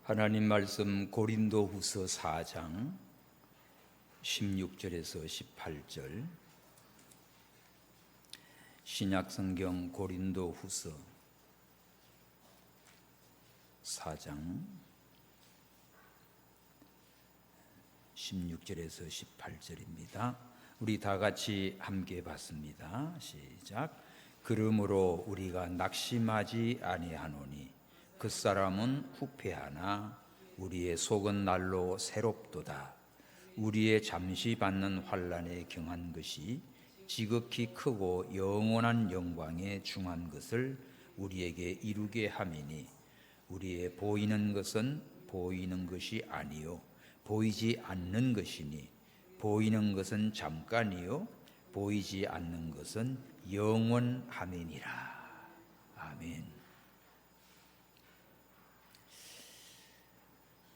하나님 말씀 고린도후서 4장 16절에서 18절, 신약성경 고린도후서 4장 16절에서 18절입니다. 우리 다 같이 함께 봤습니다. 시작. 그러므로 우리가 낙심하지 아니하노니 그 사람은 후패하나 우리의 속은 날로 새롭도다. 우리의 잠시 받는 환난에 경한 것이 지극히 크고 영원한 영광에 중한 것을 우리에게 이루게 함이니 우리의 보이는 것은 보이는 것이 아니요 보이지 않는 것이니 보이는 것은 잠깐이요 보이지 않는 것은 영원함이니라. 아멘.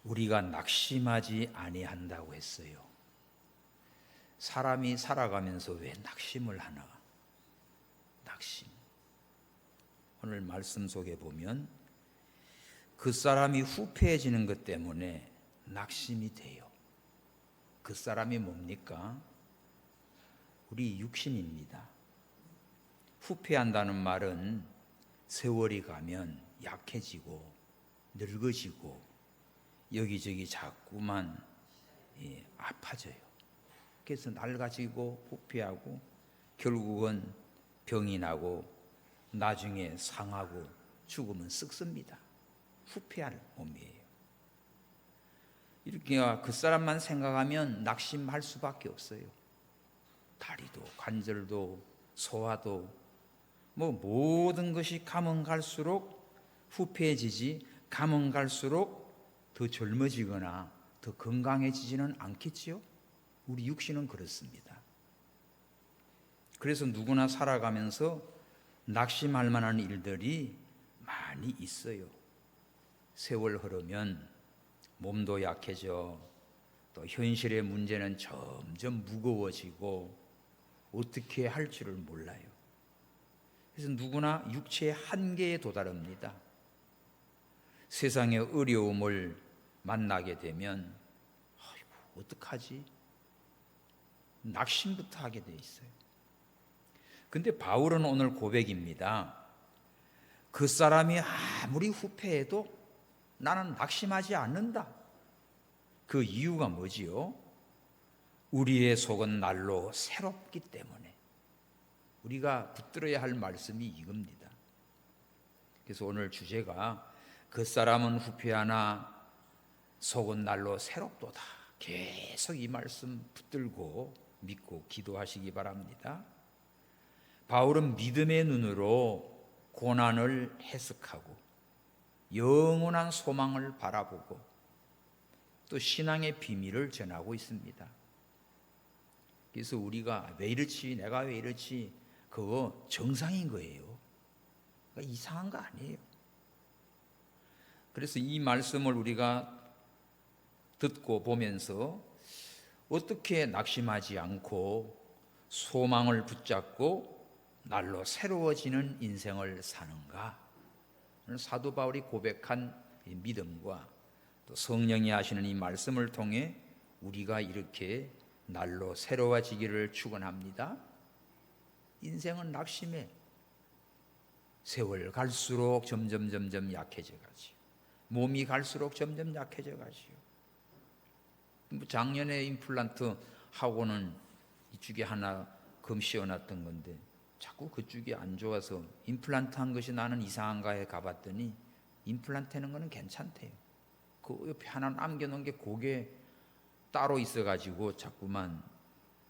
우리가 낙심하지 아니한다고 했어요. 사람이 살아가면서 왜 낙심을 하나? 낙심. 오늘 말씀 속에 보면 그 사람이 후패해지는 것 때문에 낙심이 돼요. 그 사람이 뭡니까? 우리 육신입니다. 후패한다는 말은 세월이 가면 약해지고 늙어지고 여기저기 자꾸만 아파져요. 그래서 낡아지고 후패하고 결국은 병이 나고 나중에 상하고 죽으면 썩습니다. 후패할 몸이에요. 이렇게 그 사람만 생각하면 낙심할 수밖에 없어요. 다리도 관절도 소화도 모든 것이 가면 갈수록 후패해지지, 가면 갈수록 더 젊어지거나 더 건강해지지는 않겠지요? 우리 육신은 그렇습니다. 그래서 누구나 살아가면서 낙심할 만한 일들이 많이 있어요. 세월 흐르면 몸도 약해져, 또 현실의 문제는 점점 무거워지고 어떻게 할 줄을 몰라요. 그래서 누구나 육체의 한계에 도달합니다. 세상의 어려움을 만나게 되면 아이고 어떡하지? 낙심부터 하게 돼 있어요. 근데 바울은 오늘 고백입니다. 그 사람이 아무리 후패해도 나는 낙심하지 않는다. 그 이유가 뭐지요? 우리의 속은 날로 새롭기 때문에. 우리가 붙들어야 할 말씀이 이겁니다. 그래서 오늘 주제가 그 사람은 후패하나 속은 날로 새롭도다. 계속 이 말씀 붙들고 믿고 기도하시기 바랍니다. 바울은 믿음의 눈으로 고난을 해석하고 영원한 소망을 바라보고 또 신앙의 비밀을 전하고 있습니다. 그래서 우리가 왜 이렇지, 내가 왜 이렇지, 그거 정상인 거예요. 그러니까 이상한 거 아니에요. 그래서 이 말씀을 우리가 듣고 보면서 어떻게 낙심하지 않고 소망을 붙잡고 날로 새로워지는 인생을 사는가? 사도 바울이 고백한 이 믿음과 또 성령이 하시는 이 말씀을 통해 우리가 이렇게 날로 새로워지기를 축원합니다. 인생은 낙심해. 세월 갈수록 점점 약해져 가지요. 몸이 갈수록 점점 약해져 가지요. 작년에 임플란트 하고는 이쪽에 하나 검 씌워놨던 건데 자꾸 그쪽이 안 좋아서 임플란트 한 것이 나는 이상한가에 가봤더니 임플란트 하는 거는 괜찮대요. 그 옆에 하나 남겨놓은 게 고개 따로 있어가지고 자꾸만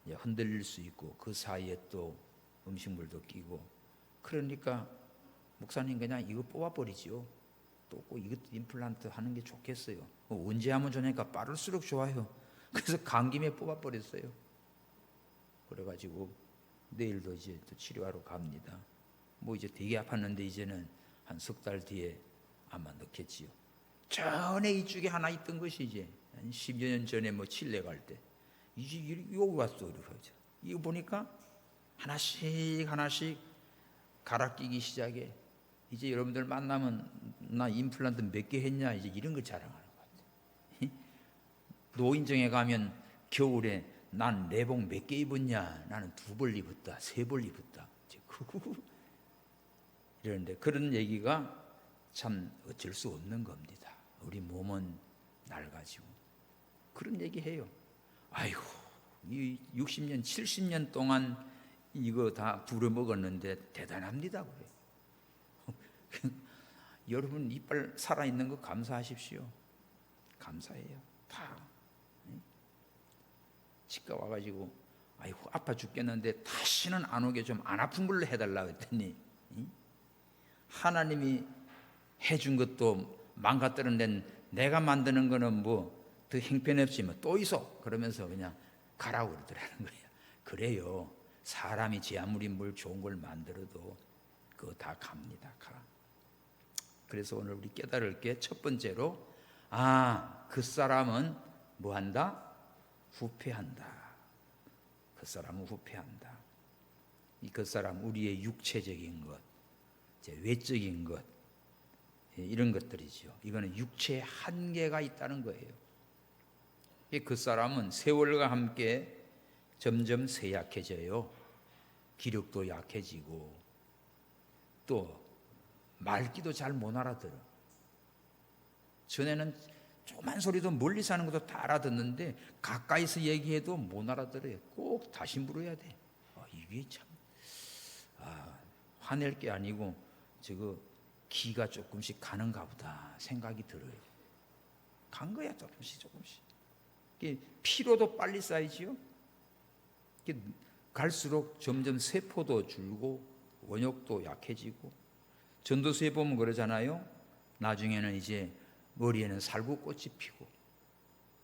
흔들릴 수 있고 그 사이에 또 음식물도 끼고 그러니까 목사님 그냥 이거 뽑아버리지요. 또 꼭 이것도 임플란트 하는 게 좋겠어요. 언제 하면 좋으니까 빠를수록 좋아요. 그래서 간 김에 뽑아버렸어요. 그래가지고 내일도 이제 또 치료하러 갑니다. 이제 되게 아팠는데 이제는 한 석 달 뒤에 아마 넣겠지요. 전에 이쪽에 하나 있던 것이 이제 한 10여 년 전에 칠레 갈 때 이제 여기 왔어. 이거 보니까 하나씩 갈아 끼기 시작해. 이제 여러분들 만나면 나 임플란트 몇 개 했냐 이제 이런 걸 자랑하는 거야. 노인정에 가면 겨울에 난 내복 몇 개 입었냐? 나는 2벌 입었다, 3벌 입었다. 이러는데 그런 얘기가 참 어쩔 수 없는 겁니다. 우리 몸은 낡아지고 그런 얘기해요. 아이고, 이 60년, 70년 동안 이거 다 부려먹었는데 대단합니다. 그래. 여러분 이빨 살아있는 거 감사하십시오. 감사해요. 다. 치과 와가지고 아이고 아파 죽겠는데 다시는 안 오게 좀 안 아픈 걸로 해달라 했더니 하나님이 해준 것도 망가뜨린 내가 만드는 거는 뭐 더 형편없지 뭐 또 있어 그러면서 그냥 가라고 그러더라는 거예요. 그래요. 사람이 제 아무리 뭘 좋은 걸 만들어도 그거 다 갑니다. 가. 그래서 오늘 우리 깨달을 게 첫 번째로 그 사람은 뭐 한다? 후패한다. 그 사람은 후패한다. 그 사람 우리의 육체적인 것, 외적인 것 이런 것들이죠. 이거는 육체의 한계가 있다는 거예요. 그 사람은 세월과 함께 점점 쇠약해져요. 기력도 약해지고 또 말귀도 잘 못 알아들어. 전에는 조그만 소리도 멀리서 하는 것도 다 알아듣는데 가까이서 얘기해도 못 알아들어요. 꼭 다시 물어야 돼. 이게 참 화낼 게 아니고 저거 기가 조금씩 가는가 보다 생각이 들어요. 간 거야 조금씩. 피로도 빨리 쌓이지요. 갈수록 점점 세포도 줄고 원역도 약해지고 전도서에 보면 그러잖아요. 나중에는 이제 머리에는 살구꽃이 피고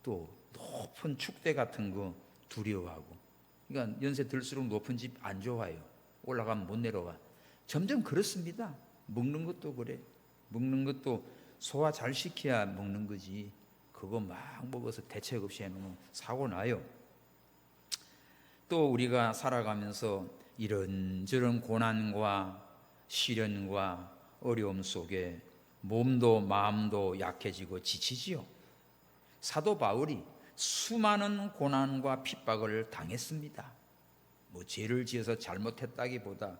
또 높은 축대 같은 거 두려워하고 그러니까 연세 들수록 높은 집 안 좋아요. 올라가면 못 내려가. 점점 그렇습니다. 먹는 것도 그래. 먹는 것도 소화 잘 시켜야 먹는 거지. 그거 막 먹어서 대책 없이 해놓으면 사고 나요. 또 우리가 살아가면서 이런저런 고난과 시련과 어려움 속에 몸도 마음도 약해지고 지치지요. 사도 바울이 수많은 고난과 핍박을 당했습니다. 뭐 죄를 지어서 잘못했다기보다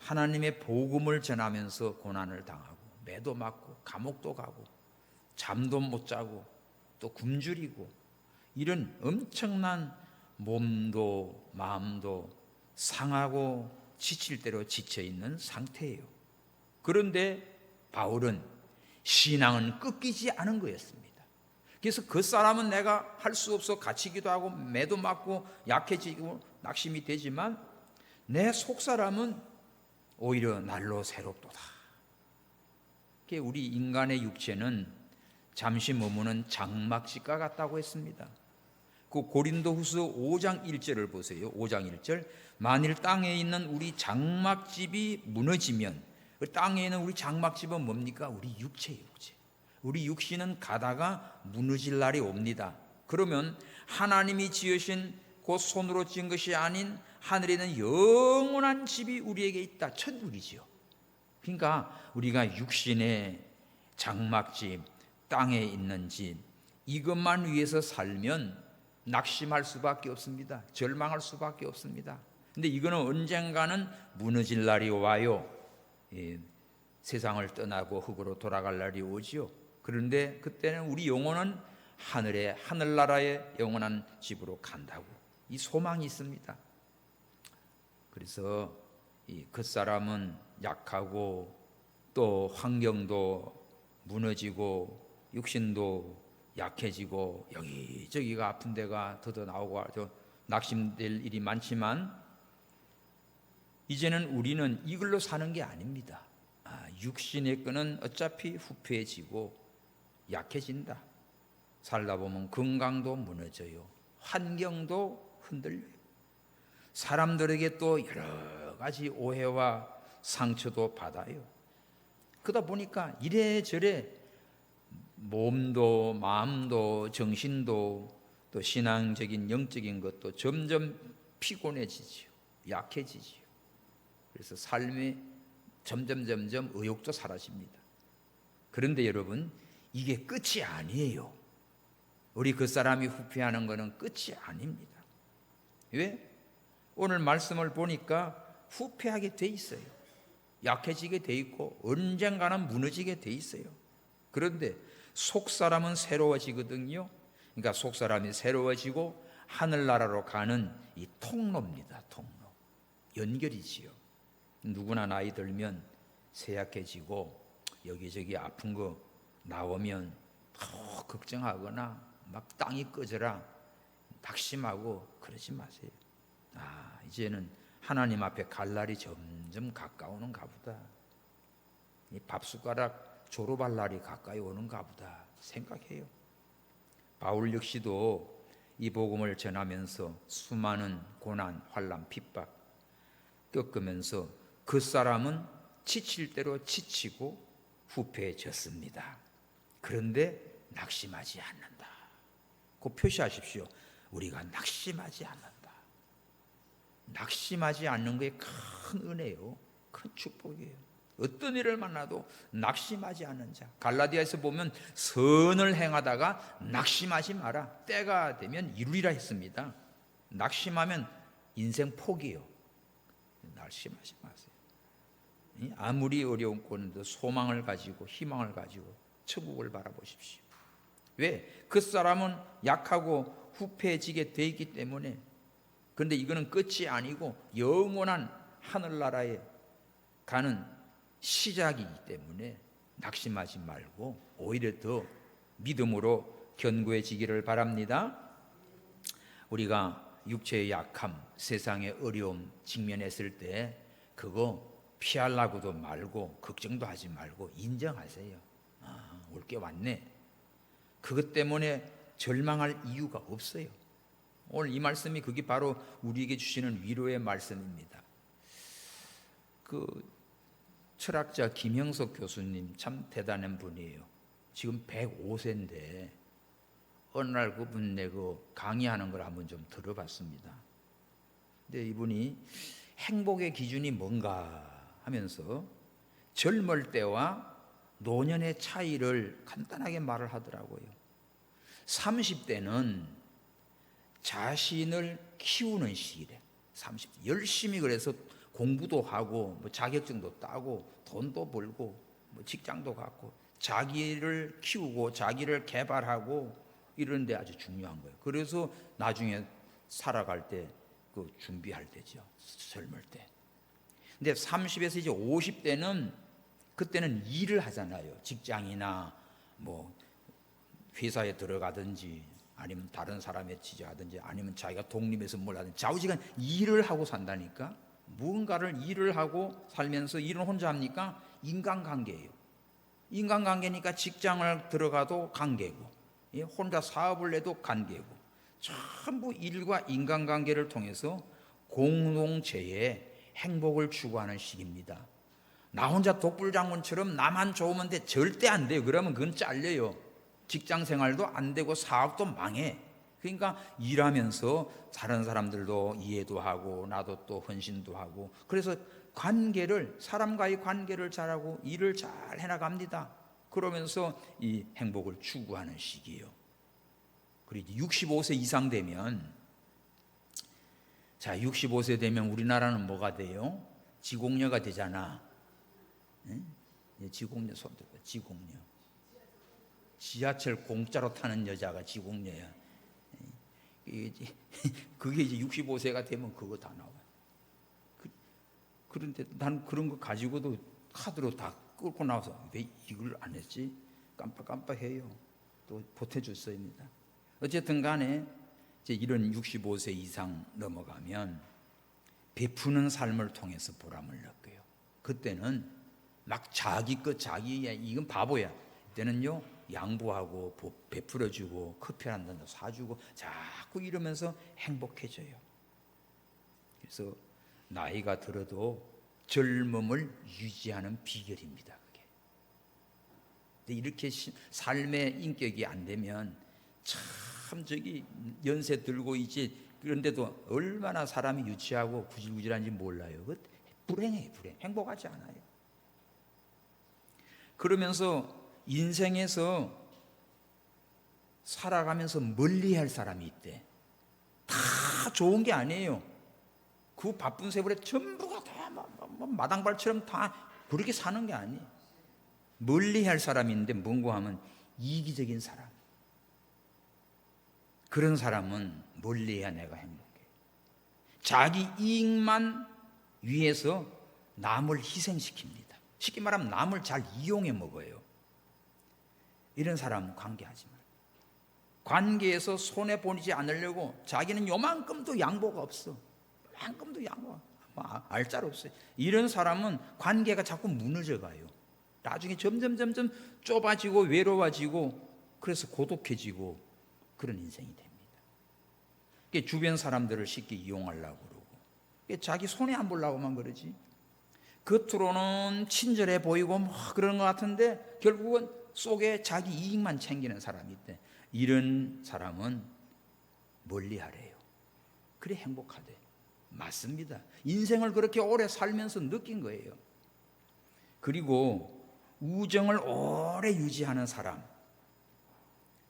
하나님의 복음을 전하면서 고난을 당하고 매도 맞고 감옥도 가고 잠도 못 자고 또 굶주리고 이런 엄청난 몸도 마음도 상하고 지칠 대로 지쳐있는 상태예요. 그런데 바울은 신앙은 꺾이지 않은 거였습니다. 그래서 그 사람은 내가 할 수 없어 갇히기도 하고 매도 맞고 약해지고 낙심이 되지만 내 속사람은 오히려 날로 새롭도다. 우리 인간의 육체는 잠시 머무는 장막집과 같다고 했습니다. 그 고린도후서 5장 1절을 보세요. 5장 1절. 만일 땅에 있는 우리 장막집이 무너지면 그 땅에 있는 우리 장막집은 뭡니까? 우리 육체예요. 육체. 우리 육신은 가다가 무너질 날이 옵니다. 그러면 하나님이 지으신 그 손으로 지은 것이 아닌 하늘에 있는 영원한 집이 우리에게 있다. 천국이지요. 그러니까 우리가 육신의 장막집, 땅에 있는 집 이것만 위해서 살면 낙심할 수밖에 없습니다. 절망할 수밖에 없습니다. 근데 이거는 언젠가는 무너질 날이 와요. 세상을 떠나고 흙으로 돌아갈 날이 오지요. 그런데 그때는 우리 영혼은 하늘나라의 영원한 집으로 간다고 이 소망이 있습니다. 그래서 그 사람은 약하고 또 환경도 무너지고 육신도 약해지고 여기저기가 아픈 데가 더더 나오고 낙심될 일이 많지만 이제는 우리는 이걸로 사는 게 아닙니다. 육신의 끈은 어차피 후패해지고 약해진다. 살다 보면 건강도 무너져요. 환경도 흔들려요. 사람들에게 또 여러 가지 오해와 상처도 받아요. 그러다 보니까 이래저래 몸도 마음도 정신도 또 신앙적인 영적인 것도 점점 피곤해지지요. 약해지지요. 그래서 삶에 점점 의욕도 사라집니다. 그런데 여러분 이게 끝이 아니에요. 우리 그 사람이 후회하는 것은 끝이 아닙니다. 왜? 오늘 말씀을 보니까 후회하게 돼 있어요. 약해지게 돼 있고 언젠가는 무너지게 돼 있어요. 그런데 속사람은 새로워지거든요. 그러니까 속사람이 새로워지고 하늘나라로 가는 이 통로입니다. 통로. 연결이지요. 누구나 나이 들면 쇠약해지고 여기저기 아픈 거 나오면 더 걱정하거나 막 땅이 꺼져라 낙심하고 그러지 마세요. 이제는 하나님 앞에 갈 날이 점점 가까우는가 보다. 이 밥숟가락 졸업할 날이 가까이 오는가 보다 생각해요. 바울 역시도 이 복음을 전하면서 수많은 고난, 환난, 핍박 겪으면서 그 사람은 지칠 대로 지치고 후패해졌습니다. 그런데 낙심하지 않는다. 그 표시하십시오. 우리가 낙심하지 않는다. 낙심하지 않는 게 큰 은혜요, 큰 축복이에요. 어떤 일을 만나도 낙심하지 않는 자. 갈라디아에서 보면 선을 행하다가 낙심하지 마라. 때가 되면 이루리라 했습니다. 낙심하면 인생 포기요. 낙심하지 마세요. 아무리 어려운 꼴도 소망을 가지고 희망을 가지고 천국을 바라보십시오. 왜? 그 사람은 약하고 후패해지게 돼 있기 때문에. 그런데 이거는 끝이 아니고 영원한 하늘나라에 가는 시작이기 때문에 낙심하지 말고 오히려 더 믿음으로 견고해지기를 바랍니다. 우리가 육체의 약함, 세상의 어려움 직면했을 때 그거 피하려고도 말고 걱정도 하지 말고 인정하세요. 올 게 왔네. 그것 때문에 절망할 이유가 없어요. 오늘 이 말씀이 그게 바로 우리에게 주시는 위로의 말씀입니다. 그 철학자 김형석 교수님 참 대단한 분이에요. 지금 105세인데 어느 날 그분 내가 강의하는 걸 한번 좀 들어봤습니다. 근데 이분이 행복의 기준이 뭔가 하면서 젊을 때와 노년의 차이를 간단하게 말을 하더라고요. 30대는 자신을 키우는 시기래. 30대 열심히 그래서 공부도 하고 뭐 자격증도 따고 돈도 벌고 뭐 직장도 갖고 자기를 키우고 자기를 개발하고 이런 데 아주 중요한 거예요. 그래서 나중에 살아갈 때 그 준비할 때죠. 젊을 때. 근데 30에서 이제 50대는 그때는 일을 하잖아요. 직장이나 뭐 회사에 들어가든지 아니면 다른 사람에 취직하든지 아니면 자기가 독립해서 뭘 하든지 좌우지간 일을 하고 산다니까. 무언가를 일을 하고 살면서 일은 혼자 합니까? 인간관계예요. 인간관계니까 직장을 들어가도 관계고 혼자 사업을 해도 관계고 전부 일과 인간관계를 통해서 공동체의 행복을 추구하는 시기입니다. 나 혼자 독불장군처럼 나만 좋으면 돼. 절대 안 돼요. 그러면 그건 잘려요. 직장 생활도 안 되고 사업도 망해. 그러니까 일하면서 다른 사람들도 이해도 하고 나도 또 헌신도 하고 그래서 관계를 사람과의 관계를 잘하고 일을 잘 해나갑니다. 그러면서 이 행복을 추구하는 시기예요. 그리고 65세 이상 되면 자 65세 되면 우리나라는 뭐가 돼요? 지공녀가 되잖아. 지공녀 손 들어. 지공녀. 지하철 공짜로 타는 여자가 지공녀야. 그게 이제 65세가 되면 그거 다 나와. 그런데 난 그런 거 가지고도 카드로 다 끌고 나와서 왜 이걸 안 했지? 깜빡깜빡해요. 또 보태줬습니다. 어쨌든 간에 이제 이런 65세 이상 넘어가면 베푸는 삶을 통해서 보람을 느껴요. 그때는 막 자기 것 자기야 이건 바보야. 이때는요 양보하고 베풀어주고 커피 한 잔 사주고 자꾸 이러면서 행복해져요. 그래서 나이가 들어도 젊음을 유지하는 비결입니다. 그게. 근데 이렇게 삶의 인격이 안 되면 참 저기 연세 들고 있지 그런데도 얼마나 사람이 유치하고 구질구질한지 몰라요. 그 불행해요. 불행. 행복하지 않아요. 그러면서 인생에서 살아가면서 멀리할 사람이 있대. 다 좋은 게 아니에요. 그 바쁜 세월에 전부가 다 마당발처럼 다 그렇게 사는 게 아니에요. 멀리할 사람이 있는데 뭔고 하면 이기적인 사람. 그런 사람은 멀리해야 내가 행복해. 자기 이익만 위해서 남을 희생시킵니다. 쉽게 말하면 남을 잘 이용해 먹어요. 이런 사람은 관계하지 말아요. 관계에서 손해보지 않으려고 자기는 요만큼도 양보가 없어. 요만큼도 양보가 알짤 없어요. 이런 사람은 관계가 자꾸 무너져 가요. 나중에 점점 좁아지고 외로워지고 그래서 고독해지고 그런 인생이 됩니다. 주변 사람들을 쉽게 이용하려고 그러고 자기 손해 안 보려고만 그러지. 겉으로는 친절해 보이고 뭐 그런 것 같은데 결국은 속에 자기 이익만 챙기는 사람이 있대. 이런 사람은 멀리하래요. 그래 행복하대. 맞습니다. 인생을 그렇게 오래 살면서 느낀 거예요. 그리고 우정을 오래 유지하는 사람,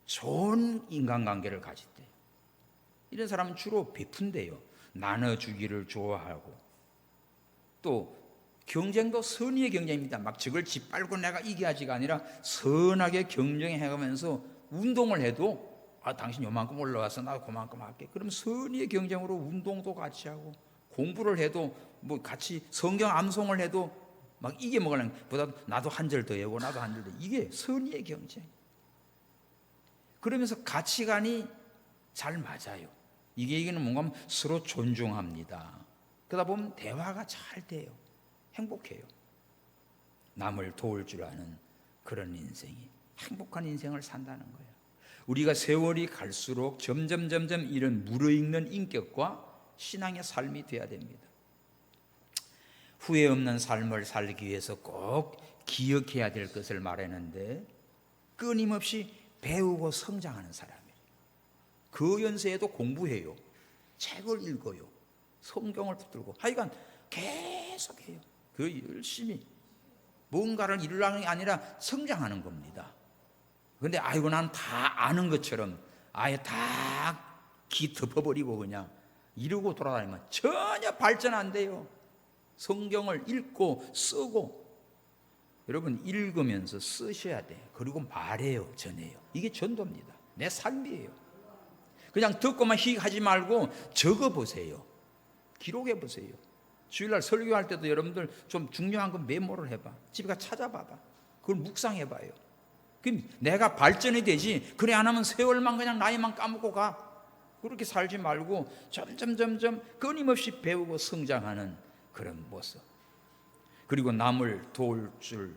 좋은 인간관계를 가졌대요. 이런 사람은 주로 베푼대요. 나눠주기를 좋아하고 또 경쟁도 선의의 경쟁입니다. 막 적을 짓밟고 내가 이겨야지가 아니라 선하게 경쟁해가면서 운동을 해도 당신 요만큼 올라와서 나도 그만큼 할게. 그럼 선의의 경쟁으로 운동도 같이 하고 공부를 해도 뭐 같이 성경 암송을 해도 막 이겨 먹으려는 보다 나도 한 절 더 해고 나도 한 절 더. 이게 선의의 경쟁. 그러면서 가치관이 잘 맞아요. 이게 뭔가 하면 서로 존중합니다. 그러다 보면 대화가 잘 돼요. 행복해요. 남을 도울 줄 아는 그런 인생이 행복한 인생을 산다는 거예요. 우리가 세월이 갈수록 점점 이런 무르익는 인격과 신앙의 삶이 되어야 됩니다. 후회 없는 삶을 살기 위해서 꼭 기억해야 될 것을 말했는데 끊임없이 배우고 성장하는 사람이에요. 그 연세에도 공부해요. 책을 읽어요. 성경을 붙들고 하여간 계속해요. 그 열심히 뭔가를 이루려는 게 아니라 성장하는 겁니다. 그런데 아이고 난 다 아는 것처럼 아예 다 기 덮어버리고 그냥 이러고 돌아다니면 전혀 발전 안 돼요. 성경을 읽고 쓰고 여러분 읽으면서 쓰셔야 돼요. 그리고 말해요. 전해요. 이게 전도입니다. 내 삶이에요. 그냥 듣고만 하지 말고 적어보세요. 기록해보세요. 주일날 설교할 때도 여러분들 좀 중요한 건 메모를 해봐. 집에 가 찾아봐봐. 그걸 묵상해봐요. 그럼 내가 발전이 되지. 그래 안 하면 세월만 그냥 나이만 까먹고 가. 그렇게 살지 말고 점점 끊임없이 배우고 성장하는 그런 모습. 그리고 남을 도울 줄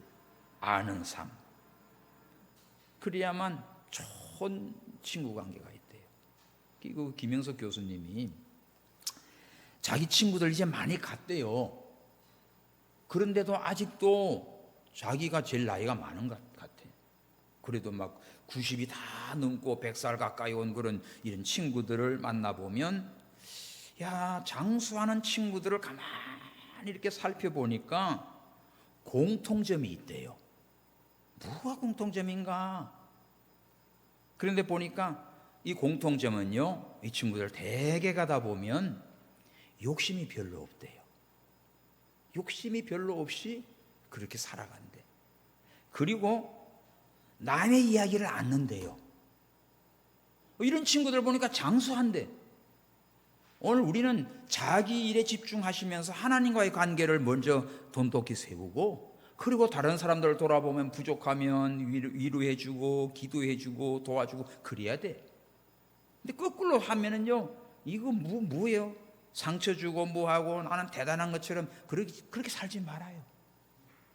아는 삶. 그래야만 좋은 친구 관계가 있대요. 그 김영석 교수님이 자기 친구들 이제 많이 갔대요. 그런데도 아직도 자기가 제일 나이가 많은 것 같아. 그래도 막 90이 다 넘고 100살 가까이 온 그런 이런 친구들을 만나보면 야, 장수하는 친구들을 가만히 이렇게 살펴보니까 공통점이 있대요. 뭐가 공통점인가? 그런데 보니까 이 공통점은요, 이 친구들 대개 가다 보면 욕심이 별로 없대요. 욕심이 별로 없이 그렇게 살아간대. 그리고 남의 이야기를 안 듣는데요. 이런 친구들 보니까 장수한대. 오늘 우리는 자기 일에 집중하시면서 하나님과의 관계를 먼저 돈독히 세우고 그리고 다른 사람들을 돌아보면 부족하면 위로해주고 기도해주고 도와주고 그래야 돼. 근데 거꾸로 하면은요, 이거 뭐예요? 상처 주고 뭐하고 나는 대단한 것처럼 그렇게 살지 말아요.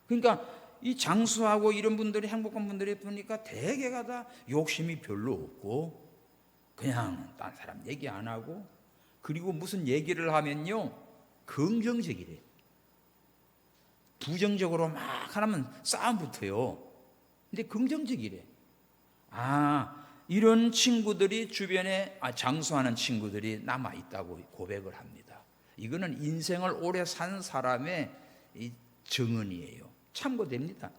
그러니까 이 장수하고 이런 분들이 행복한 분들이 보니까 대개가 다 욕심이 별로 없고 그냥 딴 사람 얘기 안 하고 그리고 무슨 얘기를 하면요 긍정적이래. 부정적으로 막 하면 싸움 붙어요. 근데 긍정적이래. 이런 친구들이 주변에 장수하는 친구들이 남아있다고 고백을 합니다. 이거는 인생을 오래 산 사람의 증언이에요. 참고됩니다.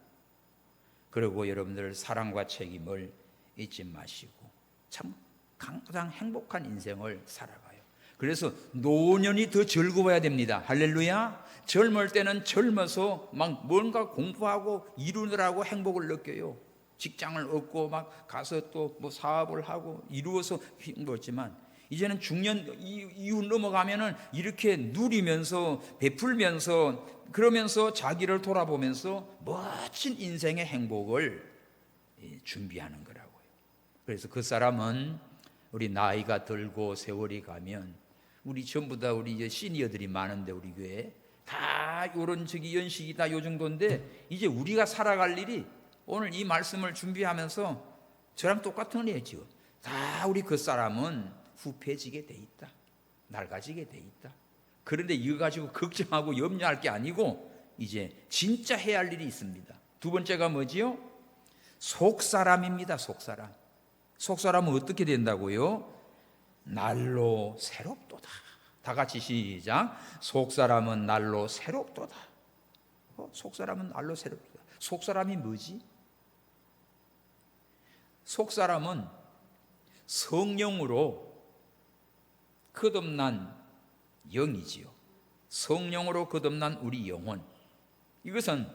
그리고 여러분들 사랑과 책임을 잊지 마시고 참 가장 행복한 인생을 살아가요. 그래서 노년이 더 즐거워야 됩니다. 할렐루야. 젊을 때는 젊어서 막 뭔가 공부하고 이루느라고 행복을 느껴요. 직장을 얻고 막 가서 또 뭐 사업을 하고 이루어서 힘들었지만, 이제는 중년 이후 넘어가면은 이렇게 누리면서 베풀면서 그러면서 자기를 돌아보면서 멋진 인생의 행복을 준비하는 거라고요. 그래서 그 사람은 우리 나이가 들고 세월이 가면, 우리 전부 다 우리 이제 시니어들이 많은데 우리 교회 다 요런 저기 연식이 다 요 정도인데, 이제 우리가 살아갈 일이 오늘 이 말씀을 준비하면서 저랑 똑같은 애죠. 다 우리 그 사람은 후패지게 돼 있다. 낡아지게 돼 있다. 그런데 이거 가지고 걱정하고 염려할 게 아니고 이제 진짜 해야 할 일이 있습니다. 두 번째가 뭐지요? 속사람입니다. 속사람. 속사람은 어떻게 된다고요? 날로 새롭도다. 다 같이 시작. 속사람은 날로 새롭도다. 속사람은 날로 새롭도다. 속사람이 뭐지? 속사람은 성령으로 거듭난 영이지요. 성령으로 거듭난 우리 영혼. 이것은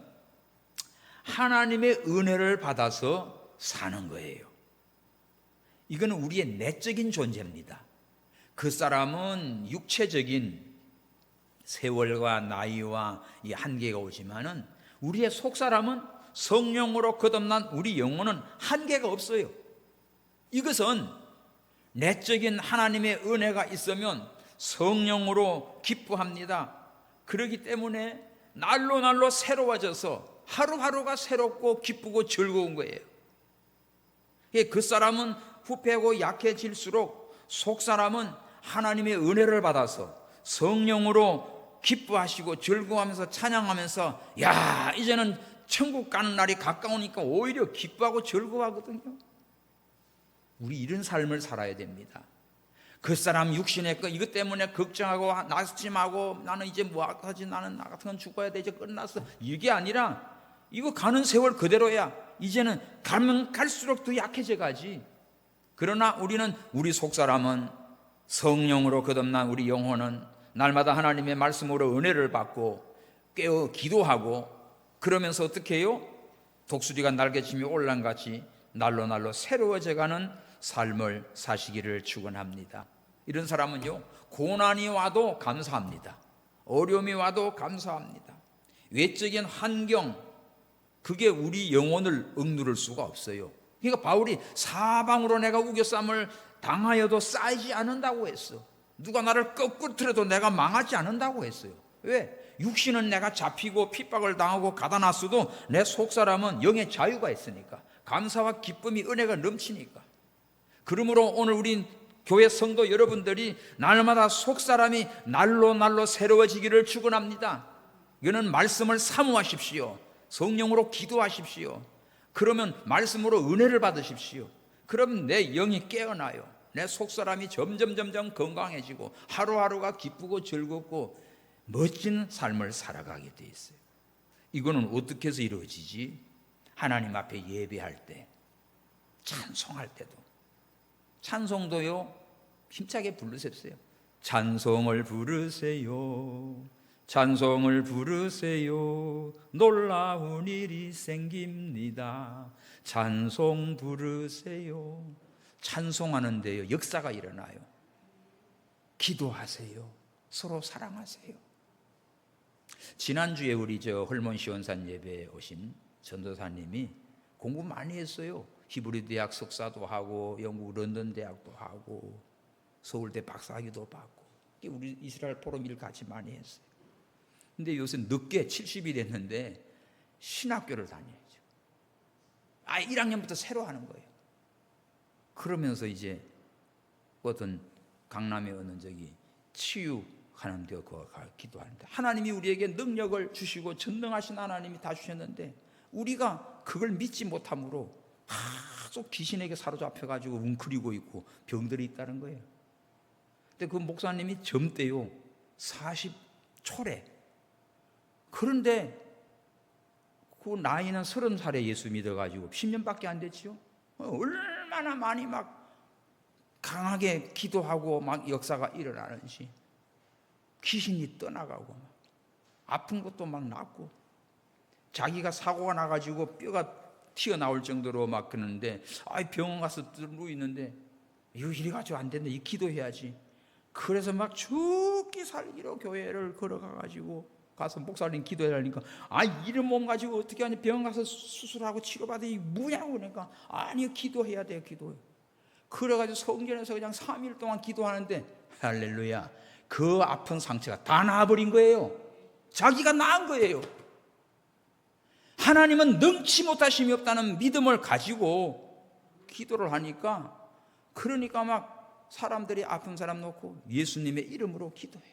하나님의 은혜를 받아서 사는 거예요. 이거는 우리의 내적인 존재입니다. 그 사람은 육체적인 세월과 나이와 이 한계가 오지만은 우리의 속사람은 성령으로 거듭난 우리 영혼은 한계가 없어요. 이것은 내적인 하나님의 은혜가 있으면 성령으로 기뻐합니다. 그렇기 때문에 날로 새로워져서 하루하루가 새롭고 기쁘고 즐거운 거예요. 그 사람은 후패하고 약해질수록 속사람은 하나님의 은혜를 받아서 성령으로 기뻐하시고 즐거워하면서 찬양하면서, 야, 이제는 천국 가는 날이 가까우니까 오히려 기뻐하고 즐거워하거든요. 우리 이런 삶을 살아야 됩니다. 그 사람 육신의 거 이것 때문에 걱정하고 낙심하고 나는 이제 뭐 하지, 나는 나 같은 건 죽어야 돼, 이제 끝났어, 이게 아니라 이거 가는 세월 그대로야. 이제는 가면 갈수록 더 약해져 가지. 그러나 우리는, 우리 속사람은 성령으로 거듭난 우리 영혼은 날마다 하나님의 말씀으로 은혜를 받고 깨어 기도하고 그러면서 어떻게 해요? 독수리가 날개치며 올랑같이 날로 새로워져가는 삶을 사시기를 축원합니다. 이런 사람은요, 고난이 와도 감사합니다. 어려움이 와도 감사합니다. 외적인 환경, 그게 우리 영혼을 억누를 수가 없어요. 그러니까 바울이 사방으로 내가 우겨쌈을 당하여도 쌓이지 않는다고 했어. 누가 나를 거꾸로 틀어도 내가 망하지 않는다고 했어요. 왜? 육신은 내가 잡히고 핍박을 당하고 가다놨어도 내 속사람은 영의 자유가 있으니까, 감사와 기쁨이, 은혜가 넘치니까. 그러므로 오늘 우리 교회 성도 여러분들이 날마다 속사람이 날로 새로워지기를 축원합니다. 이거는 말씀을 사모하십시오. 성령으로 기도하십시오. 그러면 말씀으로 은혜를 받으십시오. 그러면 내 영이 깨어나요. 내 속사람이 점점 건강해지고 하루하루가 기쁘고 즐겁고 멋진 삶을 살아가게 돼 있어요. 이거는 어떻게 해서 이루어지지? 하나님 앞에 예배할 때, 찬송할 때도, 찬송도요 힘차게 부르세요. 찬송을 부르세요, 찬송을 부르세요, 놀라운 일이 생깁니다. 찬송 부르세요. 찬송하는데요 역사가 일어나요. 기도하세요. 서로 사랑하세요. 지난주에 우리 헐몬 시원산 예배에 오신 전도사님이 공부 많이 했어요. 히브리 대학 석사도 하고 영국 런던 대학도 하고 서울대 박사학위도 받고, 우리 이스라엘 포럼 일 같이 많이 했어요. 근데 요새 늦게 70이 됐는데 신학교를 다녀야죠. 1학년부터 새로 하는 거예요. 그러면서 이제 어떤 강남에 어느 저기 치유하는 데 기도하는데, 하나님이 우리에게 능력을 주시고 전능하신 하나님이 다 주셨는데 우리가 그걸 믿지 못함으로 계속 귀신에게 사로잡혀가지고 웅크리고 있고 병들이 있다는 거예요. 근데 그 목사님이 젊대요. 40 초래. 그런데 그 나이는 30살에 예수 믿어가지고 10년밖에 안 됐지요. 얼마나 많이 막 강하게 기도하고 막 역사가 일어나는지, 귀신이 떠나가고 막 아픈 것도 막 낫고, 자기가 사고가 나가지고 뼈가 튀어나올 정도로 막 그러는데, 병원 가서 누워있는데 이거 이래가지고 안 된다, 이 기도해야지. 그래서 막 죽기 살기로 교회를 걸어가가지고 가서 목사님 기도해라니까, 이런 몸 가지고 어떻게 하냐, 병원 가서 수술하고 치료받으니 뭐냐고. 그러니까 아니, 기도해야 돼요, 기도해. 그래가지고 성전에서 그냥 3일 동안 기도하는데, 할렐루야, 그 아픈 상처가 다 나아버린 거예요. 자기가 나은 거예요. 하나님은 능치 못하심이 없다는 믿음을 가지고 기도를 하니까, 그러니까 막 사람들이 아픈 사람 놓고 예수님의 이름으로 기도해.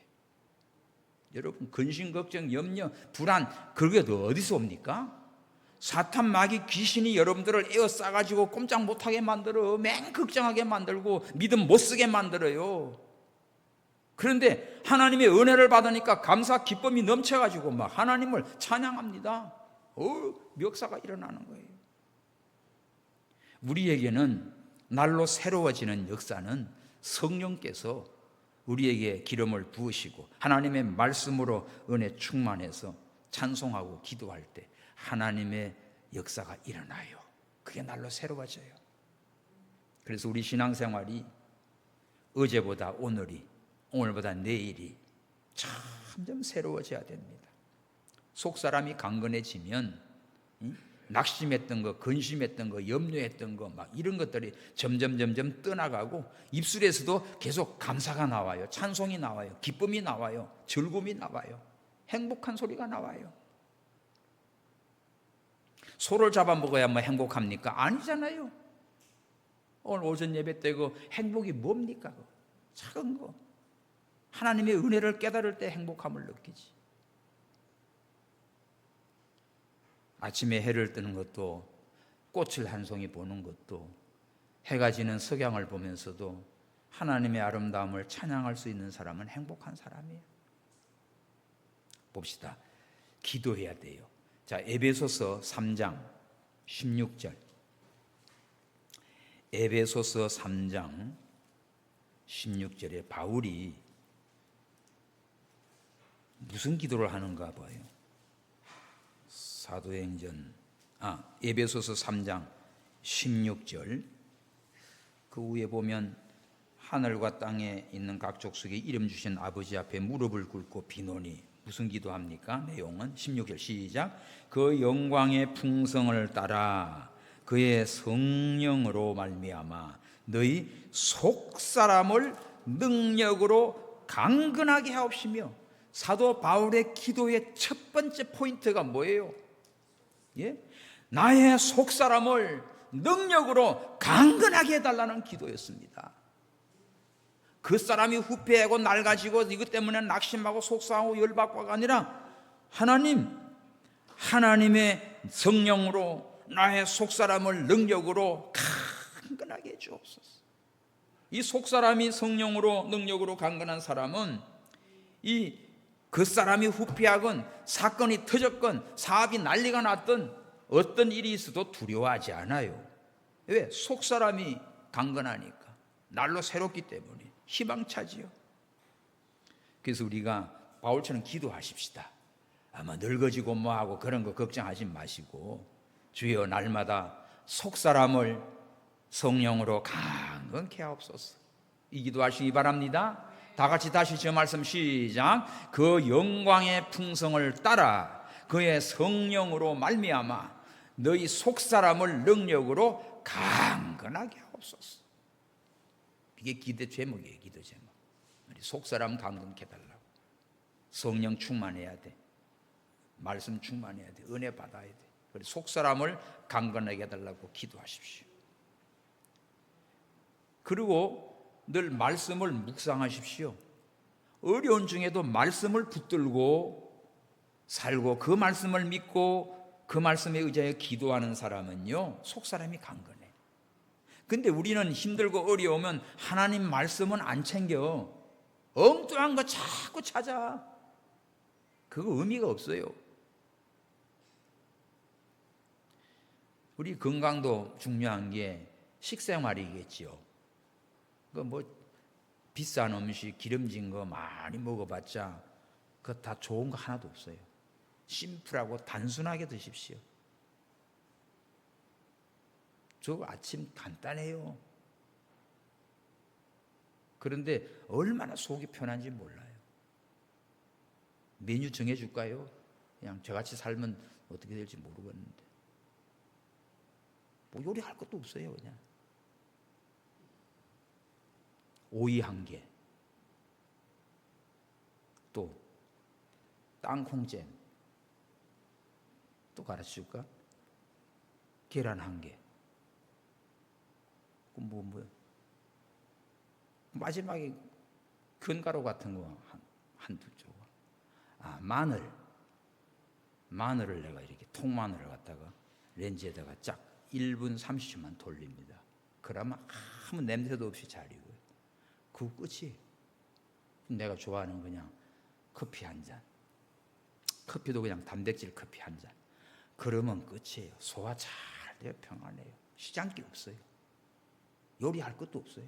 여러분, 근심, 걱정, 염려, 불안, 그게 더 어디서 옵니까? 사탄, 마귀, 귀신이 여러분들을 에워싸가지고 꼼짝 못하게 만들어, 맹 걱정하게 만들고 믿음 못쓰게 만들어요. 그런데 하나님의 은혜를 받으니까 감사, 기쁨이 넘쳐가지고 막 하나님을 찬양합니다. 역사가 일어나는 거예요. 우리에게는 날로 새로워지는 역사는 성령께서 우리에게 기름을 부으시고 하나님의 말씀으로 은혜 충만해서 찬송하고 기도할 때 하나님의 역사가 일어나요. 그게 날로 새로워져요. 그래서 우리 신앙생활이 어제보다 오늘이, 오늘보다 내일이 점점 새로워져야 됩니다. 속사람이 강건해지면 낙심했던 거, 근심했던 거, 염려했던 거, 막 이런 것들이 점점 떠나가고, 입술에서도 계속 감사가 나와요. 찬송이 나와요. 기쁨이 나와요. 즐거움이 나와요. 행복한 소리가 나와요. 소를 잡아먹어야 뭐 행복합니까? 아니잖아요. 오늘 오전 예배 때 그 행복이 뭡니까? 작은 거. 하나님의 은혜를 깨달을 때 행복함을 느끼지. 아침에 해를 뜨는 것도, 꽃을 한 송이 보는 것도, 해가 지는 석양을 보면서도 하나님의 아름다움을 찬양할 수 있는 사람은 행복한 사람이에요. 봅시다. 기도해야 돼요. 자, 에베소서 3장 16절. 에베소서 3장 16절에 바울이 무슨 기도를 하는가 봐요. 사도행전, 에베소서 3장 16절. 그 위에 보면 하늘과 땅에 있는 각 족속에 이름 주신 아버지 앞에 무릎을 꿇고 비노니, 무슨 기도합니까? 내용은 16절 시작. 그 영광의 풍성을 따라 그의 성령으로 말미암아 너희 속사람을 능력으로 강건하게 하옵시며. 사도 바울의 기도의 첫 번째 포인트가 뭐예요? 나의 속사람을 능력으로 강건하게 해달라는 기도였습니다. 그 사람이 후패하고 낡아지고 이것 때문에 낙심하고 속상하고 열받고가 아니라, 하나님의 성령으로 나의 속사람을 능력으로 강건하게 해주옵소서. 이 속사람이 성령으로 능력으로 강건한 사람은 그 사람이 후패하건 사건이 터졌건 사업이 난리가 났던 어떤 일이 있어도 두려워하지 않아요. 왜? 속사람이 강건하니까, 날로 새롭기 때문에 희망차지요. 그래서 우리가 바울처럼 기도하십시다. 아마 늙어지고 뭐하고 그런 거 걱정하지 마시고, 주여 날마다 속사람을 성령으로 강건케 하옵소서. 이 기도하시기 바랍니다. 다 같이 다시 저 말씀 시작. 그 영광의 풍성을 따라 그의 성령으로 말미암아 너희 속사람을 능력으로 강건하게 하옵소서. 이게 기도 제목이에요. 기도 제목. 우리 속사람 강건케 해달라고. 성령 충만해야 돼. 말씀 충만해야 돼. 은혜 받아야 돼. 그래서 속사람을 강건하게 해달라고 기도하십시오. 그리고 늘 말씀을 묵상하십시오. 어려운 중에도 말씀을 붙들고 살고 그 말씀을 믿고 그 말씀에 의지하여 기도하는 사람은요, 속사람이 강건해. 근데 우리는 힘들고 어려우면 하나님 말씀은 안 챙겨. 엉뚱한 거 자꾸 찾아. 그거 의미가 없어요. 우리 건강도 중요한 게 식생활이겠지요. 그 뭐 비싼 음식, 기름진 거 많이 먹어봤자 그거 다 좋은 거 하나도 없어요. 심플하고 단순하게 드십시오. 저 아침 간단해요. 그런데 얼마나 속이 편한지 몰라요. 메뉴 정해줄까요? 그냥 저같이 살면 어떻게 될지 모르겠는데 뭐 요리할 것도 없어요. 그냥 오이 1개, 또 땅콩잼, 또 가르쳐줄까? 계란 1개. 뭐 마지막에 견과류 같은 거 한두 조각. 마늘을 내가 이렇게 통마늘을 갖다가 렌즈에다가 쫙 1분 30초만 돌립니다. 그러면 아무 냄새도 없이 잘 익어요. 그 끝이. 내가 좋아하는 그냥 커피 한 잔. 커피도 그냥 단백질 커피 한 잔. 그러면 끝이에요. 소화 잘 돼요. 평안해요. 시장기 없어요. 요리할 것도 없어요.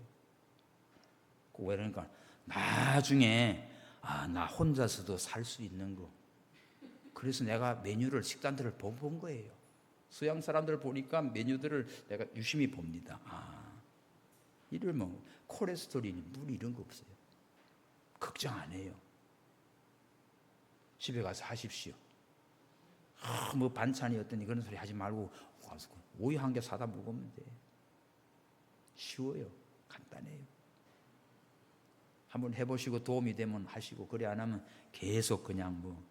그러니까 나중에 나 혼자서도 살 수 있는 거. 그래서 내가 메뉴를 식단들을 본 거예요. 서양 사람들 보니까 메뉴들을 내가 유심히 봅니다. 이러면 콜레스테롤이니 물 이런 거 없어요. 걱정 안 해요. 집에 가서 하십시오. 뭐 반찬이 어떠니 그런 소리 하지 말고 오이 1개 사다 먹으면 돼. 쉬워요. 간단해요. 한번 해보시고 도움이 되면 하시고, 그래 안 하면 계속 그냥 뭐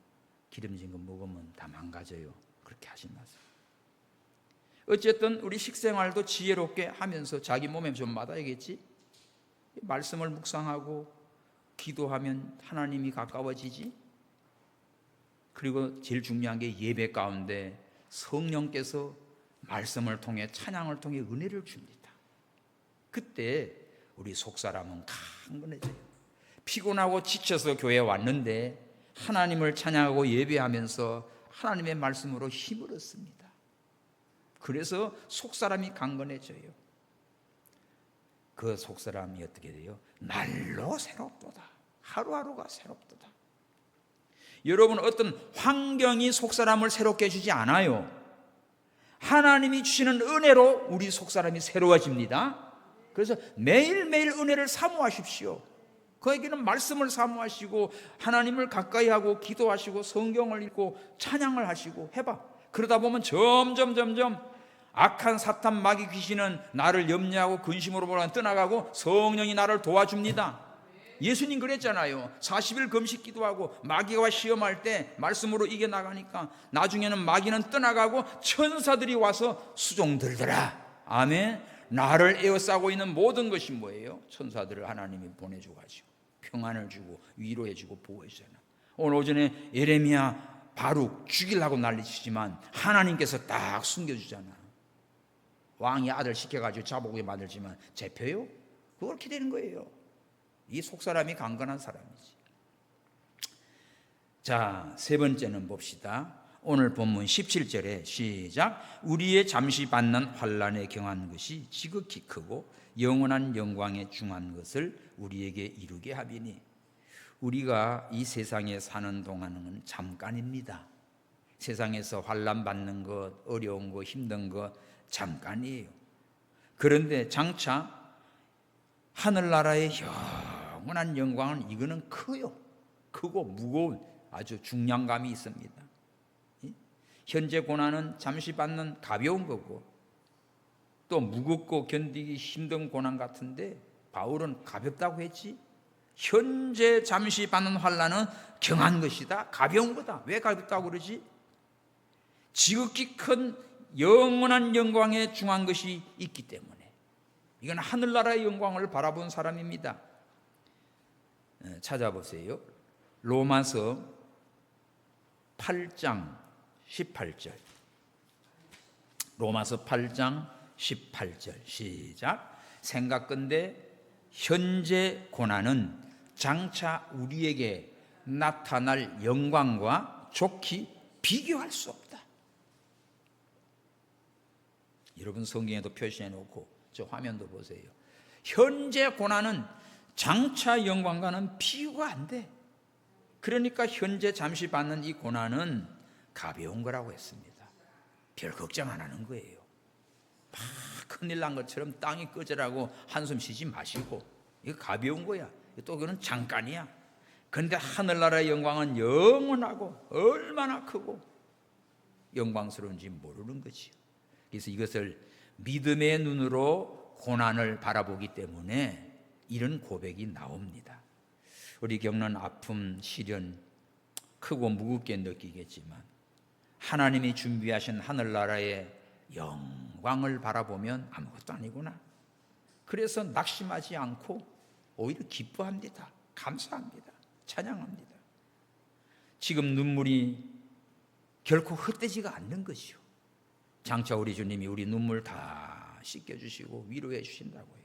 기름진 거 먹으면 다 망가져요. 그렇게 하지 마세요. 어쨌든 우리 식생활도 지혜롭게 하면서 자기 몸에 좀 맞아야겠지. 말씀을 묵상하고 기도하면 하나님이 가까워지지. 그리고 제일 중요한 게 예배 가운데 성령께서 말씀을 통해 찬양을 통해 은혜를 줍니다. 그때 우리 속사람은 강건해져요. 피곤하고 지쳐서 교회에 왔는데 하나님을 찬양하고 예배하면서 하나님의 말씀으로 힘을 얻습니다. 그래서 속사람이 강건해져요. 그 속사람이 어떻게 돼요? 날로 새롭도다. 하루하루가 새롭도다. 여러분, 어떤 환경이 속사람을 새롭게 해주지 않아요. 하나님이 주시는 은혜로 우리 속사람이 새로워집니다. 그래서 매일매일 은혜를 사모하십시오. 그에게는 말씀을 사모하시고 하나님을 가까이 하고 기도하시고 성경을 읽고 찬양을 하시고 해봐. 그러다 보면 점점 악한 사탄 마귀 귀신은 나를 염려하고 근심으로 보라 떠나가고 성령이 나를 도와줍니다. 예수님 그랬잖아요. 40일 금식 기도하고 마귀와 시험할 때 말씀으로 이겨나가니까 나중에는 마귀는 떠나가고 천사들이 와서 수종 들더라. 아멘. 나를 에워싸고 있는 모든 것이 뭐예요? 천사들을 하나님이 보내줘가지고 평안을 주고 위로해주고 보호해주잖아. 오늘 오전에 예레미야 바룩 죽이려고 난리치지만 하나님께서 딱 숨겨주잖아. 왕이 아들 시켜가지고 잡아오게 만들지만 잡혀요? 그렇게 되는 거예요. 이 속사람이 강건한 사람이지. 자, 세 번째는 봅시다. 오늘 본문 17절에 시작. 우리의 잠시 받는 환난에 경한 것이 지극히 크고 영원한 영광에 중한 것을 우리에게 이루게 하비니. 우리가 이 세상에 사는 동안은 잠깐입니다. 세상에서 환난 받는 것, 어려운 것, 힘든 것 잠깐이에요. 그런데 장차 하늘나라의 영원한 영광은 이거는 커요. 크고 무거운 아주 중량감이 있습니다. 현재 고난은 잠시 받는 가벼운 거고 또 무겁고 견디기 힘든 고난 같은데 바울은 가볍다고 했지. 현재 잠시 받는 환난은 경한 것이다. 가벼운 거다. 왜 가볍다고 그러지? 지극히 큰 영원한 영광에 중한 것이 있기 때문에. 이건 하늘나라의 영광을 바라본 사람입니다. 찾아보세요. 로마서 8장 18절. 로마서 8장 18절 시작. 생각건대 현재 고난은 장차 우리에게 나타날 영광과 좋게 비교할 수 없다. 여러분 성경에도 표시해 놓고 저 화면도 보세요. 현재 고난은 장차 영광과는 비교가 안 돼. 그러니까 현재 잠시 받는 이 고난은 가벼운 거라고 했습니다. 별 걱정 안 하는 거예요. 막 큰일 난 것처럼 땅이 꺼져라고 한숨 쉬지 마시고, 이거 가벼운 거야. 또 그건 잠깐이야. 그런데 하늘나라의 영광은 영원하고 얼마나 크고 영광스러운지 모르는 거지요. 그래서 이것을 믿음의 눈으로 고난을 바라보기 때문에 이런 고백이 나옵니다. 우리 겪는 아픔, 시련 크고 무겁게 느끼겠지만 하나님이 준비하신 하늘나라의 영광을 바라보면 아무것도 아니구나. 그래서 낙심하지 않고 오히려 기뻐합니다. 감사합니다. 찬양합니다. 지금 눈물이 결코 헛되지가 않는 것이요. 장차 우리 주님이 우리 눈물 다 씻겨주시고 위로해 주신다고 해요.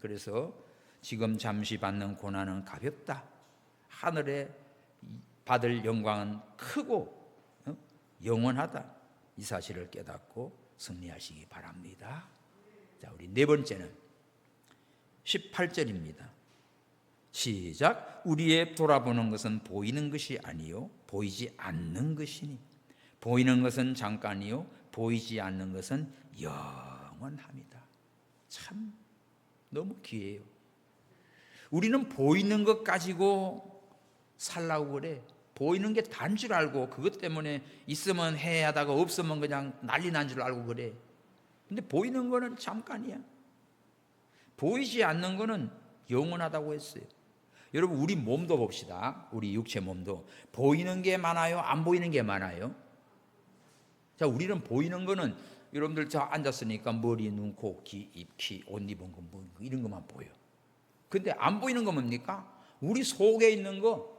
그래서 지금 잠시 받는 고난은 가볍다. 하늘에 받을 영광은 크고 영원하다. 이 사실을 깨닫고 승리하시기 바랍니다. 자, 우리 네 번째는 18절입니다. 시작. 우리의 돌아보는 것은 보이는 것이 아니요 보이지 않는 것이니 보이는 것은 잠깐이요 보이지 않는 것은 영원합니다. 참 너무 귀해요. 우리는 보이는 것 가지고 살라고 그래. 보이는 게 단 줄 알고 그것 때문에 있으면 해하다가 없으면 그냥 난리 난 줄 알고 그래. 근데 보이는 거는 잠깐이야. 보이지 않는 거는 영원하다고 했어요. 여러분, 우리 몸도 봅시다. 우리 육체 몸도 보이는 게 많아요, 안 보이는 게 많아요? 자, 우리는 보이는 거는 여러분들 저 앉았으니까 머리, 눈, 코, 귀, 입, 키, 옷 입은 거 뭐 이런 것만 보여. 근데 안 보이는 거 뭡니까? 우리 속에 있는 거,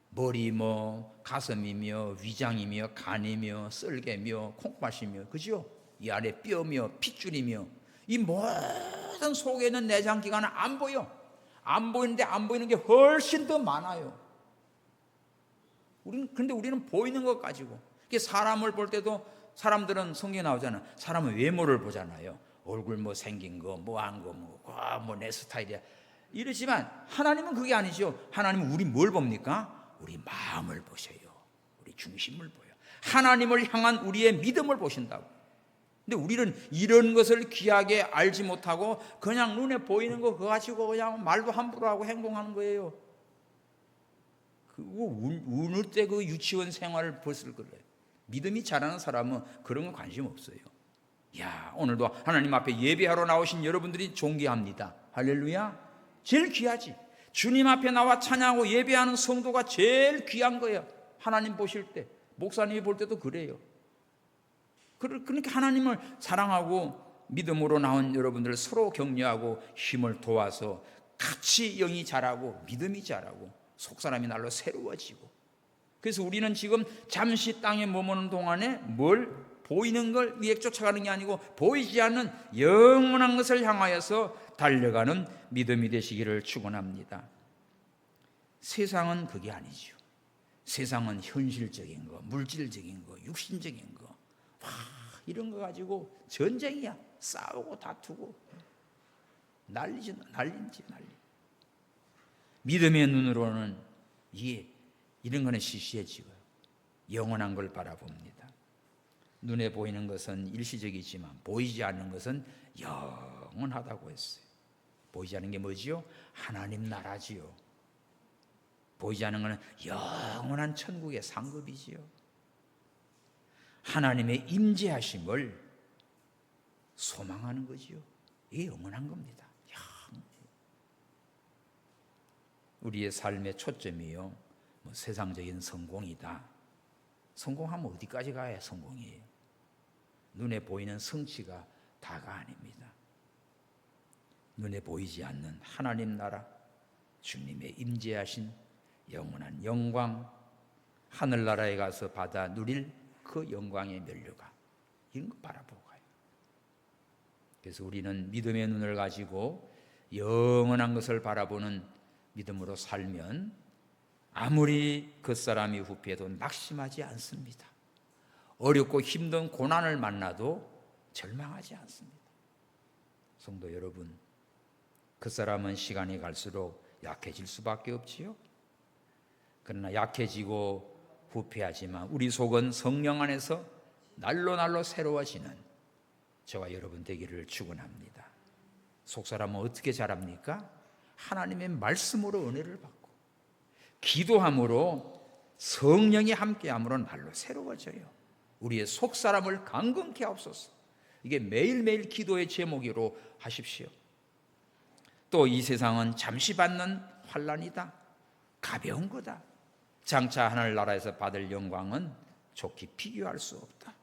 머리 뭐 가슴이며 위장이며 간이며 썰개며 콩팥이며, 그죠? 이 아래 뼈며 핏줄이며 이 모든 속에 있는 내장기관은 안 보여. 안 보이는데 안 보이는 게 훨씬 더 많아요. 그런데 우리는 보이는 것 가지고. 사람을 볼 때도 사람들은 성경에 나오잖아요. 사람은 외모를 보잖아요. 얼굴 뭐 생긴 거, 뭐 한 거, 뭐 내 스타일이야. 이러지만 하나님은 그게 아니죠. 하나님은 우리 뭘 봅니까? 우리 마음을 보셔요. 우리 중심을 보여. 하나님을 향한 우리의 믿음을 보신다고. 근데 우리는 이런 것을 귀하게 알지 못하고 그냥 눈에 보이는 거 그거 가지고 그냥 말도 함부로 하고 행동하는 거예요. 어느 때 그 유치원 생활을 벌쓸 거예요. 믿음이 자라는 사람은 그런 거 관심 없어요. 야, 오늘도 하나님 앞에 예배하러 나오신 여러분들이 존귀합니다. 할렐루야. 제일 귀하지. 주님 앞에 나와 찬양하고 예배하는 성도가 제일 귀한 거예요. 하나님 보실 때, 목사님이 볼 때도 그래요. 그러니까 하나님을 사랑하고 믿음으로 나온 여러분들 서로 격려하고 힘을 도와서 같이 영이 자라고 믿음이 자라고 속사람이 날로 새로워지고. 그래서 우리는 지금 잠시 땅에 머무는 동안에 뭘 보이는 걸 위에 쫓아가는 게 아니고 보이지 않는 영원한 것을 향하여서 달려가는 믿음이 되시기를 축원합니다. 세상은 그게 아니죠. 세상은 현실적인 거, 물질적인 거, 육신적인 거, 이런 거 가지고 전쟁이야. 싸우고 다투고 난리지. 믿음의 눈으로는 이런 거는 시시해지고요. 영원한 걸 바라봅니다. 눈에 보이는 것은 일시적이지만 보이지 않는 것은 영원하다고 했어요. 보이지 않는 게 뭐지요? 하나님 나라지요. 보이지 않는 것은 영원한 천국의 상급이지요. 하나님의 임재하심을 소망하는 거지요. 이게 영원한 겁니다. 우리의 삶의 초점이요, 세상적인 성공이다. 성공하면 어디까지 가야 성공이에요? 눈에 보이는 성취가 다가 아닙니다. 눈에 보이지 않는 하나님 나라, 주님의 임재하신 영원한 영광, 하늘나라에 가서 받아 누릴 그 영광의 면류가, 이런 거 바라보고 가요. 그래서 우리는 믿음의 눈을 가지고 영원한 것을 바라보는 믿음으로 살면 아무리 그 사람이 후패해도 낙심하지 않습니다. 어렵고 힘든 고난을 만나도 절망하지 않습니다. 성도 여러분, 그 사람은 시간이 갈수록 약해질 수밖에 없지요. 그러나 약해지고 부패하지만 우리 속은 성령 안에서 날로 새로워지는 저와 여러분 되기를 축원합니다. 속사람은 어떻게 자랍니까? 하나님의 말씀으로 은혜를 받고 기도함으로 성령이 함께함으로 날로 새로워져요. 우리의 속사람을 강건케 하옵소서. 이게 매일매일 기도의 제목으로 하십시오. 또 이 세상은 잠시 받는 환난이다. 가벼운 거다. 장차 하늘나라에서 받을 영광은 좋게 비교할 수 없다.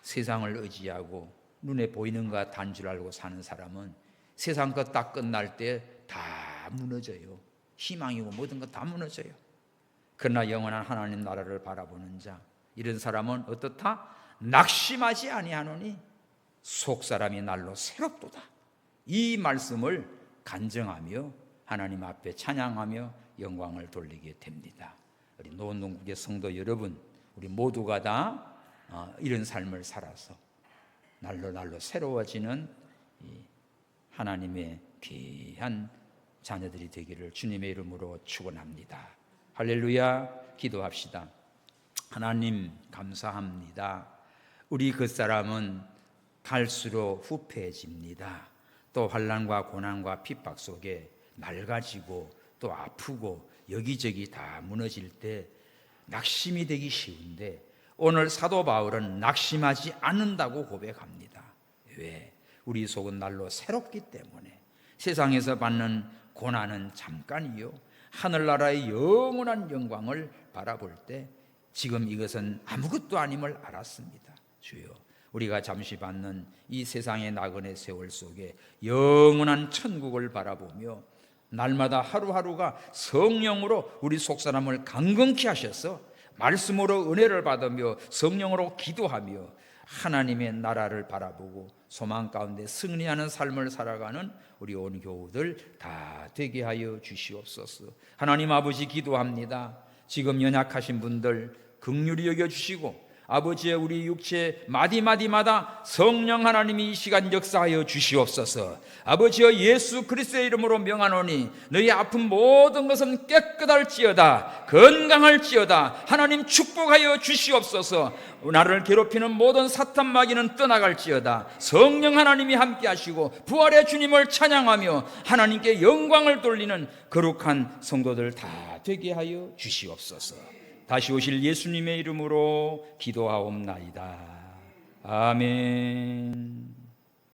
세상을 의지하고 눈에 보이는 것 단 줄 알고 사는 사람은 세상 것 다 끝날 때 다 무너져요. 희망이고 모든 것 다 무너져요. 그러나 영원한 하나님 나라를 바라보는 자, 이런 사람은 어떻다? 낙심하지 아니하노니 속사람이 날로 새롭도다. 이 말씀을 간증하며 하나님 앞에 찬양하며 영광을 돌리게 됩니다. 우리 노원동국의 성도 여러분, 우리 모두가 다 이런 삶을 살아서 날로 새로워지는 하나님의 귀한 자녀들이 되기를 주님의 이름으로 축원합니다. 할렐루야. 기도합시다. 하나님 감사합니다. 우리 그 사람은 갈수록 후패해집니다. 또 환난과 고난과 핍박 속에 낡아지고 또 아프고 여기저기 다 무너질 때 낙심이 되기 쉬운데 오늘 사도 바울은 낙심하지 않는다고 고백합니다. 왜? 우리 속은 날로 새롭기 때문에. 세상에서 받는 고난은 잠깐이요, 하늘나라의 영원한 영광을 바라볼 때 지금 이것은 아무것도 아님을 알았습니다. 주여, 우리가 잠시 받는 이 세상의 나그네 세월 속에 영원한 천국을 바라보며 날마다 하루하루가 성령으로 우리 속사람을 강건케 하셔서 말씀으로 은혜를 받으며 성령으로 기도하며 하나님의 나라를 바라보고 소망 가운데 승리하는 삶을 살아가는 우리 온 교우들 다 되게 하여 주시옵소서. 하나님 아버지 기도합니다. 지금 연약하신 분들 긍휼히 여겨주시고 아버지의 우리 육체 마디마디마다 성령 하나님이 이 시간 역사하여 주시옵소서. 아버지여 예수 그리스도의 이름으로 명하노니 너희 아픈 모든 것은 깨끗할지어다, 건강할지어다. 하나님 축복하여 주시옵소서. 나를 괴롭히는 모든 사탄 마귀는 떠나갈지어다. 성령 하나님이 함께 하시고 부활의 주님을 찬양하며 하나님께 영광을 돌리는 거룩한 성도들 다 되게 하여 주시옵소서. 다시 오실 예수님의 이름으로 기도하옵나이다. 아멘.